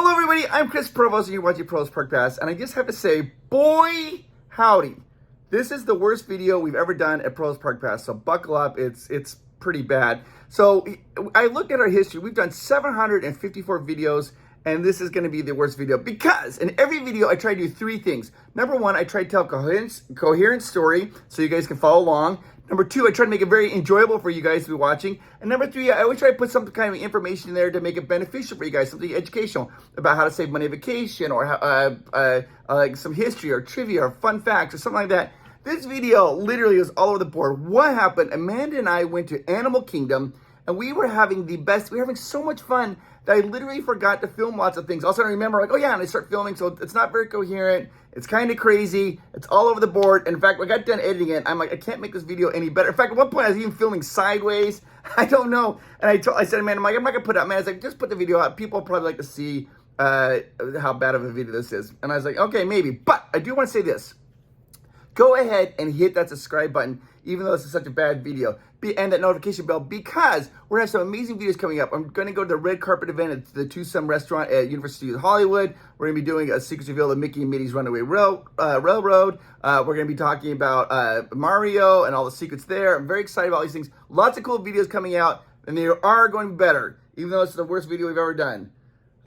Hello everybody, I'm Chris Provost and you're watching Provost Park Pass, and I just have to say, boy howdy, this is the worst video we've ever done at Provost Park Pass, so buckle up, it's pretty bad. So I looked at our history, we've done 754 videos, and this is gonna be the worst video because in every video I try to do three things. Number one, I try to tell a coherent story so you guys can follow along. Number two, I try to make it very enjoyable for you guys to be watching. And number three, I always try to put some kind of information in there to make it beneficial for you guys, something educational about how to save money on vacation, or like some history or trivia or fun facts or something like that. This video literally was all over the board. What happened? Amanda and I went to Animal Kingdom and we were having the best, we were having so much fun that I literally forgot to film lots of things. Also, I remember like, oh yeah, and I start filming, so it's not very coherent. It's kind of crazy. It's all over the board. In fact, when I got done editing it, I'm like, I can't make this video any better. In fact, at one point, I was even filming sideways. I don't know. And I said, man, I'm not gonna put it out. Man, I was like, just put the video out. People probably like to see how bad of a video this is. And I was like, okay, maybe. But I do want to say this. Go ahead and hit that subscribe button, even though this is such a bad video. And that notification bell, because we're gonna have some amazing videos coming up. I'm gonna go to the red carpet event at the Tucson restaurant at University of Hollywood. We're gonna be doing a secret reveal of Mickey and Minnie's Runaway Railroad. We're gonna be talking about Mario and all the secrets there. I'm very excited about all these things. Lots of cool videos coming out, and they are going to be better, even though it's the worst video we've ever done.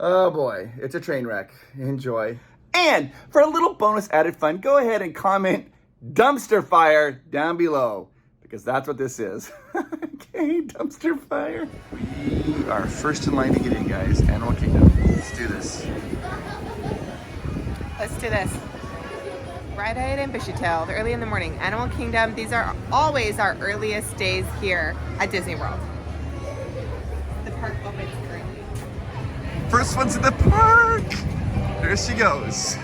Oh boy, it's a train wreck. Enjoy. And for a little bonus added fun, go ahead and comment dumpster fire down below, because that's what this is. Okay, dumpster fire. We are first in line to get in, guys. Animal Kingdom. Let's do this. Let's do this. Bright-eyed and bushy-tailed, early in the morning. Animal Kingdom. These are always our earliest days here at Disney World. The park opens currently. First one's in the park. There she goes.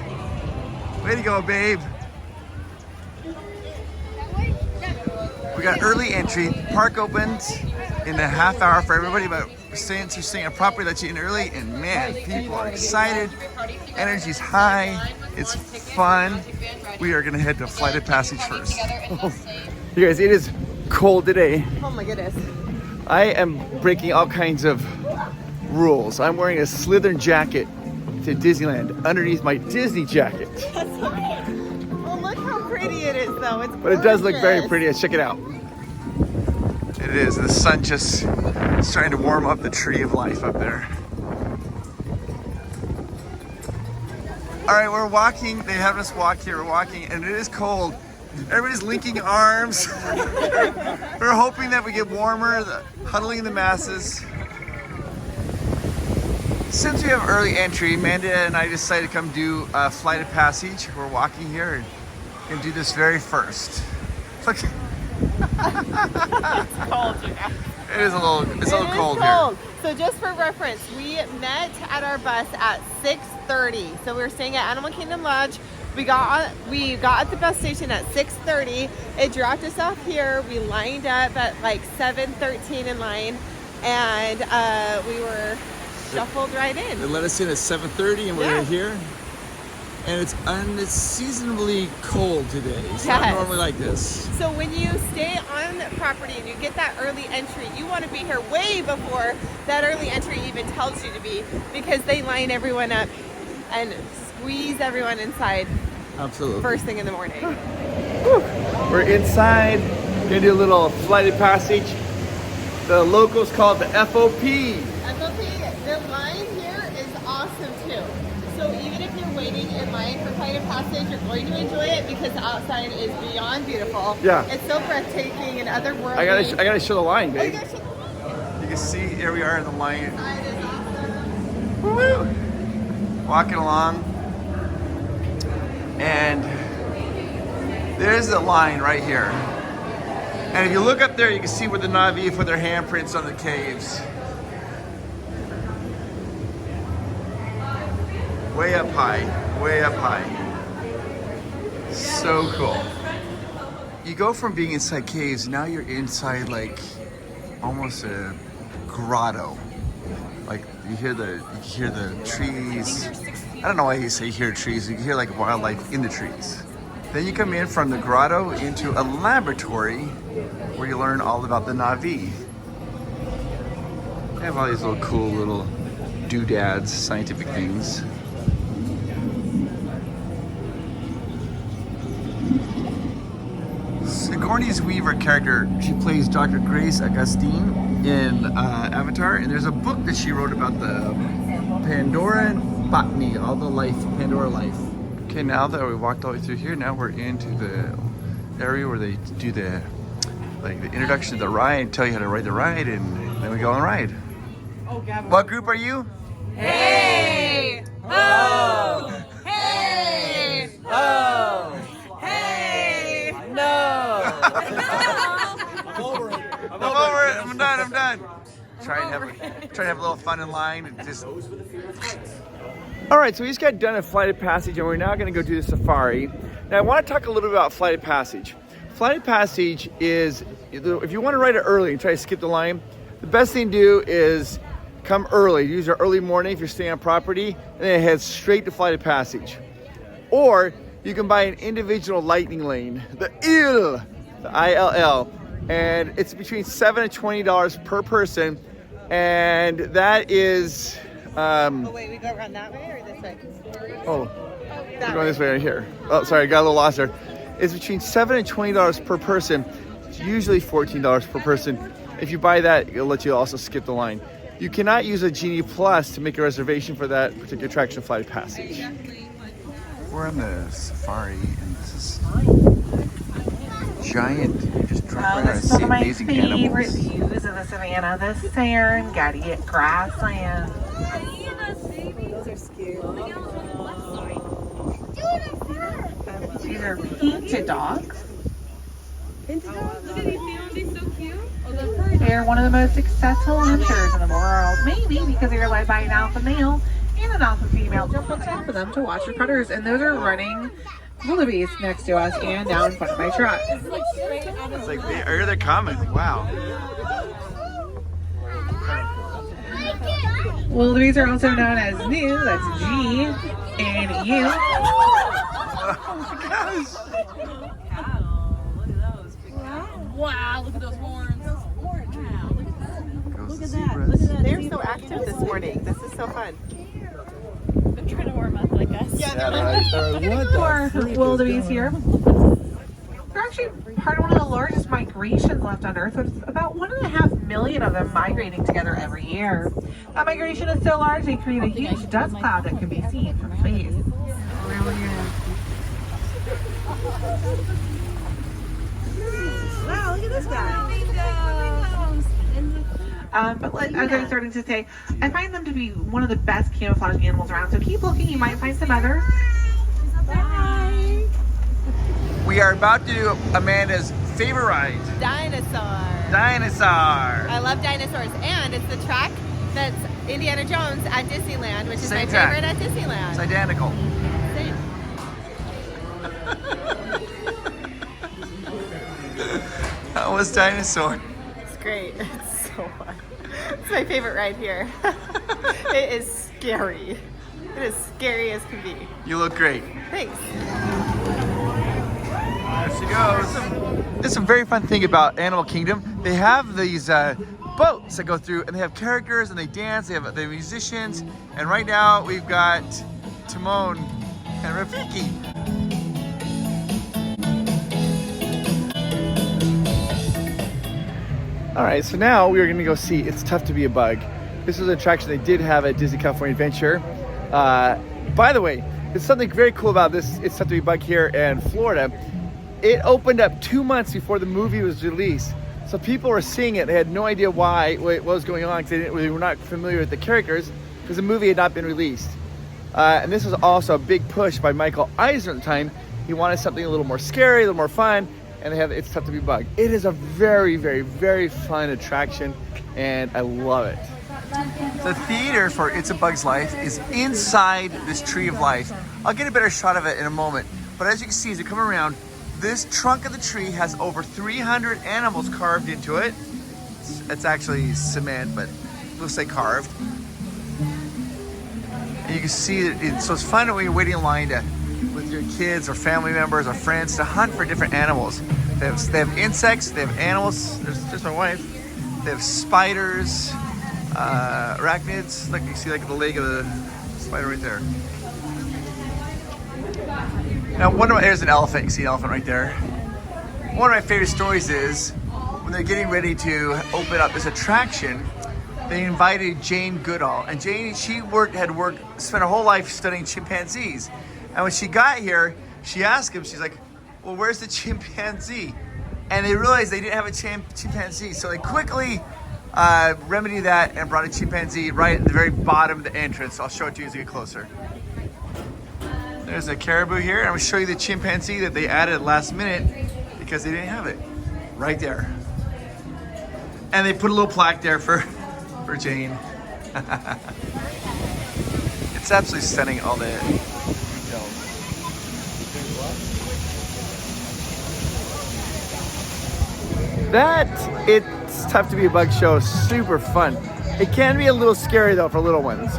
Way to go, babe. We got early entry. Park opens in a half hour for everybody, but we're staying a property that you in early, and man, people are excited. Energy's high. It's fun. We are gonna head to Flight of Passage first. You guys, it is cold today. Oh my goodness. I am breaking all kinds of rules. I'm wearing a Slytherin jacket to Disneyland underneath my Disney jacket. Well, look how pretty it is, though. It's gorgeous. But it does look very pretty. Let's check it out. It is. The sun just is trying to warm up the tree of life up there. All right, we're walking. They have us walk here. We're walking, and it is cold. Everybody's linking arms. We're hoping that we get warmer, huddling in the masses. Since we have early entry, Amanda and I decided to come do a Flight of Passage. We're walking here and gonna do this very first. Look. It's cold, yeah. It is a little cold here. So just for reference, we met at our bus at 6:30. So we were staying at Animal Kingdom Lodge. We got at the bus station at 6:30. It dropped us off here. We lined up at like 7:13 in line, and we were shuffled right in. They let us in at 7:30 and we're here. And it's unseasonably cold today. It's not normally like this. So when you stay on property and you get that early entry, you want to be here way before that early entry even tells you to be, because they line everyone up and squeeze everyone inside. Absolutely. First thing in the morning. We're inside. Gonna do a little Flight of Passage. The locals call it the FOP. The line here is awesome too. So even if you're waiting in line for Flight of Passage, you're going to enjoy it because the outside is beyond beautiful. Yeah. It's so breathtaking and otherworldly. I gotta show the line, babe. Oh, you gotta show the line. You can see here we are in the line. The outside is awesome. Woo-woo. Walking along. And there's the line right here. And if you look up there, you can see where the Na'vi put their handprints on the caves. Way up high, way up high. So cool. You go from being inside caves, now you're inside like almost a grotto. Like you hear the trees. I don't know why you say hear trees. You can hear like wildlife in the trees. Then you come in from the grotto into a laboratory where you learn all about the Na'vi. They have all these little cool little doodads, scientific things. Sigourney Weaver character, she plays Dr. Grace Augustine in Avatar, and there's a book that she wrote about the Pandoran botany, all the life, Pandora life. Okay, now that we walked all the way through here, now we're into the area where they do the introduction to the ride, tell you how to ride the ride, and then we go on the ride. Oh, Gavin. What group are you? Hey! Oh! Hey! Oh! Hey! No! I'm over it. I'm done. Try and have a little fun in line and just. All right, so we just got done a Flight of Passage, and we're now going to go do the safari. Now, I want to talk a little bit about Flight of Passage. Flight of Passage is, if you want to ride it early and try to skip the line, the best thing to do is come early. Use your early morning if you're staying on property, and then head straight to Flight of Passage. Or you can buy an individual lightning lane, the ILL, and it's between $7 and $20 per person, and that is. Oh wait, we go around that way or this way? Oh, we're going this way right here. Oh, sorry, I got a little lost there. It's between $7 and $20 per person. It's usually $14 per person. If you buy that, it'll let you also skip the line. You cannot use a Genie Plus to make a reservation for that particular attraction, Flight of Passage. We're on the safari, and this is giant. You just drive around and see amazing animals. Favorite views of the savannah, the Serengeti grassland. Those are scary. These are painted dogs. They're one of the most successful hunters in the world, maybe because they're led by an alpha male and an alpha female. Jump on top of them to watch the predators, and those are running wildebeest next to us and now in front of my truck. It's like they're coming. Wow. Wildebeest are also known as new, that's G, and U. Oh my gosh. Wow, look at those horns. Look Look at that. They're so active this morning. This is so fun. They're trying to warm up like us. More wildebeest here. They're actually part of one of the largest migrations left on Earth, with about 1.5 million of them migrating together every year. That migration is so large they create a huge dust cloud that can be seen from space. Wow, look at this guy. But as I was starting to say, I find them to be one of the best camouflage animals around. So keep looking, you might find some others. Bye. We are about to do Amanda's favorite ride. Dinosaur. I love dinosaurs, and it's the track that's Indiana Jones at Disneyland, which is Same my track. favorite at Disneyland. It's identical. Same. How was Dinosaur? It's great. It's so fun. It's my favorite ride here. It is scary. It is scary as can be. You look great. Thanks. There she goes. There's some very fun thing about Animal Kingdom. They have these boats that go through, and they have characters, and they dance. They have musicians, and right now we've got Timon and Rafiki. All right, so now we are going to go see It's Tough to Be a Bug. This is an attraction they did have at Disney California Adventure. By the way, there's something very cool about this It's Tough to Be a Bug here in Florida. It opened up 2 months before the movie was released. So people were seeing it. They had no idea what was going on, because they were not familiar with the characters, because the movie had not been released. And this was also a big push by Michael Eisner at the time. He wanted something a little more scary, a little more fun, and they have It's Tough to Be a Bug. It is a very, very, very fun attraction, and I love it. The theater for It's a Bug's Life is inside this tree of life. I'll get a better shot of it in a moment, but as you can see, as you come around, this trunk of the tree has over 300 animals carved into it. It's actually cement, but we'll say carved. And you can see it, so it's fun when you're waiting in line with your kids or family members or friends to hunt for different animals. They have insects, they have animals. There's my wife. They have spiders. arachnids. Like you see like the leg of the spider right there. Now here's an elephant. You see an elephant right there. One of my favorite stories is when they're getting ready to open up this attraction, they invited Jane Goodall. And Jane, spent her whole life studying chimpanzees. And when she got here, she asked him, she's like, well, where's the chimpanzee? And they realized they didn't have a chimpanzee. So they quickly remedied that and brought a chimpanzee right at the very bottom of the entrance. I'll show it to you as we get closer. There's a caribou here. And I'm gonna show you the chimpanzee that they added last minute because they didn't have it. Right there. And they put a little plaque there for Jane. It's absolutely stunning, all the details. It's tough to be a bug show. Super fun. It can be a little scary though for little ones.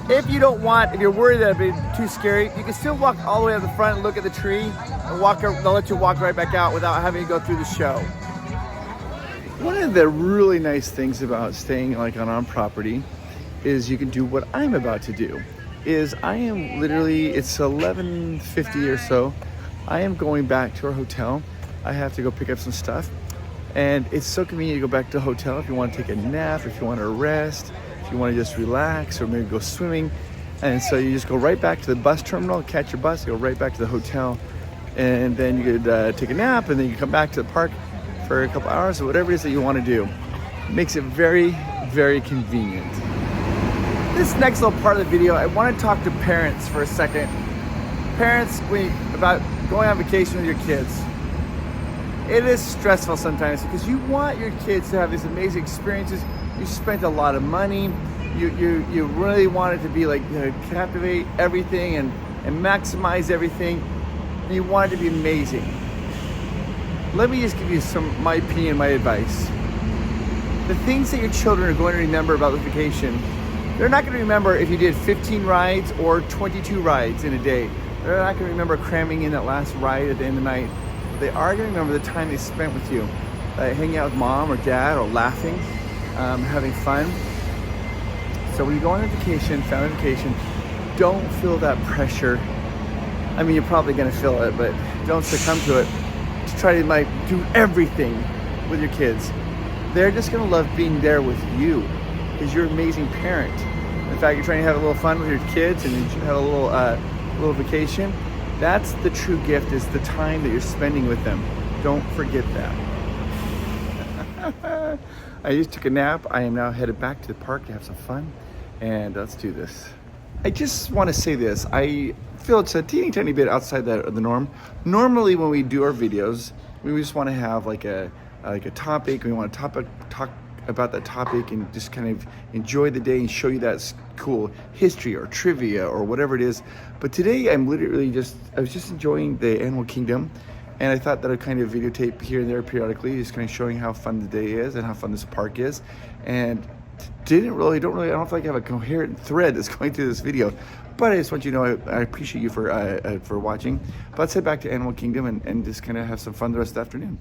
If you're worried that it'd be too scary, you can still walk all the way up the front and look at the tree and they'll let you walk right back out without having to go through the show. One of the really nice things about staying like on property is you can do what I'm about to do. I am literally, it's 11:50 or so. I am going back to our hotel. I have to go pick up some stuff. And it's so convenient to go back to the hotel if you want to take a nap, if you want to rest, if you want to just relax or maybe go swimming. And so you just go right back to the bus terminal, catch your bus, go right back to the hotel. And then you could take a nap and then you come back to the park for a couple hours or whatever it is that you want to do. It makes it very, very convenient. This next little part of the video, I want to talk to parents for a second. Parents, about going on vacation with your kids. It is stressful sometimes because you want your kids to have these amazing experiences. You spent a lot of money. You really want it to be like captivate everything and maximize everything. You want it to be amazing. Let me just give you my opinion, my advice. The things that your children are going to remember about the vacation, they're not going to remember if you did 15 rides or 22 rides in a day. They're not going to remember cramming in that last ride at the end of the night. They are going to remember the time they spent with you, hanging out with mom or dad or laughing, having fun. So when you go on a vacation, family vacation, don't feel that pressure. I mean, you're probably going to feel it, but don't succumb to it. To try to do everything with your kids. They're just going to love being there with you because you're an amazing parent. In fact, you're trying to have a little fun with your kids and have a little vacation. That's the true gift, is the time that you're spending with them. Don't forget that. I just took a nap. I am now headed back to the park to have some fun, and let's do this. I just want to say this. I feel it's a teeny tiny bit outside the norm. Normally when we do our videos, we just want to have like a topic. We want to talk about that topic and just kind of enjoy the day and show you that cool history or trivia or whatever it is. But today I was just enjoying the animal kingdom, and I thought that I'd kind of videotape here and there periodically, just kind of showing how fun the day is and how fun this park is. And I don't feel like I have a coherent thread that's going through this video, but I just want you to know I appreciate you for watching. But let's head back to Animal Kingdom and just kind of have some fun the rest of the afternoon.